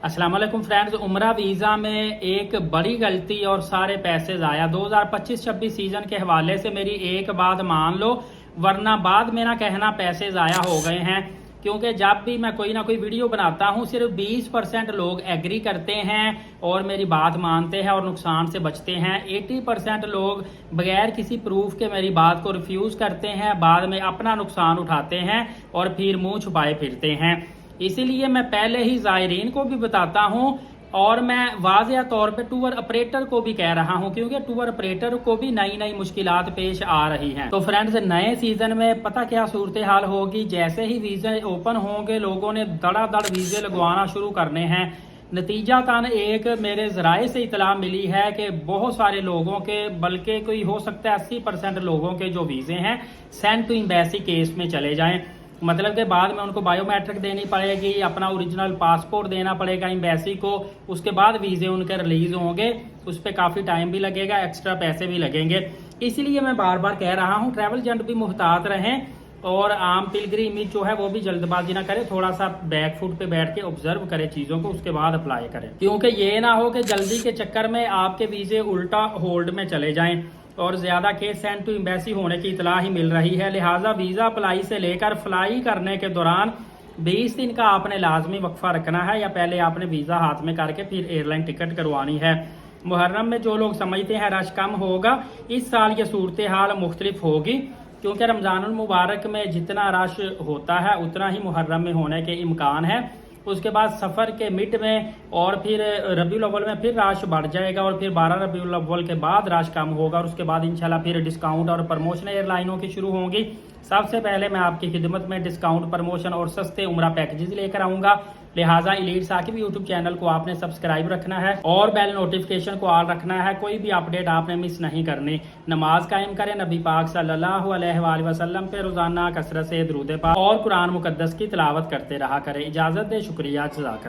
अस्सलाम वालेकुम फ्रेंड्स, उम्रा वीज़ा में एक बड़ी गलती और सारे पैसे ज़ाया 2025-26 सीज़न के हवाले से मेरी एक बात मान लो, वरना बाद में ना कहना पैसे ज़ाया हो गए हैं। क्योंकि जब भी मैं कोई ना कोई वीडियो बनाता हूँ सिर्फ 20% लोग एग्री करते हैं और मेरी बात मानते हैं और नुकसान से बचते हैं। 80% लोग बगैर किसी प्रूफ के मेरी बात को रिफ्यूज़ करते हैं, बाद में अपना नुकसान उठाते हैं और फिर मुंह छुपाए फिरते हैं। इसीलिए मैं पहले ही ज़ायरीन को भी बताता हूँ और मैं वाज़ेह तौर पे टूर ऑपरेटर को भी कह रहा हूँ, क्योंकि टूर ऑपरेटर को भी नई नई मुश्किलात पेश आ रही हैं। तो फ्रेंड्स, नए सीजन में पता क्या सूरत हाल होगी, जैसे ही वीज़े ओपन होंगे लोगों ने धड़ाधड़ वीज़े लगवाना शुरू करने हैं। नतीजा तन एक मेरे ज़राए से इतला मिली है कि बहुत सारे लोगों के, बल्कि कोई हो सकता है 80% लोगों के जो वीज़े हैं सेंड टू एम्बेसी केस में चले जाएं। मतलब के बाद में उनको बायोमेट्रिक देनी पड़ेगी, अपना ओरिजिनल पासपोर्ट देना पड़ेगा एम्बेसी को, उसके बाद वीज़े उनके रिलीज होंगे। उस पर काफ़ी टाइम भी लगेगा, एक्स्ट्रा पैसे भी लगेंगे। इसीलिए मैं बार बार कह रहा हूँ ट्रैवल एजेंट भी मुहतात रहें और आम पिलग्रिम जो है वो भी जल्दबाजी ना करे, थोड़ा सा बैक फुट पे बैठ के ऑब्जर्व करे चीज़ों को, उसके बाद अप्लाई करें। क्योंकि ये ना हो कि जल्दी के चक्कर में आपके वीज़े उल्टा होल्ड में चले जाएं और ज्यादा केस सेंड टू एम्बेसी होने की इतला ही मिल रही है। लिहाजा वीज़ा अप्लाई से लेकर फ्लाई करने के दौरान 20 दिन का आपने लाजमी वक्फा रखना है, या पहले आपने वीज़ा हाथ में करके फिर एयरलाइन टिकट करवानी है। मुहर्रम में जो लोग समझते हैं रश कम होगा, इस साल ये सूरत हाल मुख्तलिफ होगी, क्योंकि रमज़ानुल मुबारक में जितना रश होता है उतना ही मुहर्रम में होने के इम्कान है। उसके बाद सफ़र के मिड में और फिर रबीउल अव्वल में फिर रश बढ़ जाएगा और फिर 12 रबीउल अव्वल के बाद रश कम होगा और उसके बाद इंशाल्लाह फिर डिस्काउंट और प्रमोशन एयरलाइनों की शुरू होंगी। सबसे पहले मैं आपकी खिदमत में डिस्काउंट, प्रमोशन और सस्ते उम्रा पैकेजेस लेकर आऊँगा। लिहाजा एलीट साकिब यूट्यूब चैनल को आपने सब्सक्राइब रखना है और बेल नोटिफिकेशन को ऑल रखना है, कोई भी अपडेट आपने मिस नहीं करनी। नमाज कायम करें, नबी पाक सल्लल्लाहु अलैहि वसल्लम पे रोजाना कसरत से दुरूद पाक और कुरान मुकद्दस की तिलावत करते रहा करें। इजाज़त दे, शुक्रिया, जज़ाकल्लाह।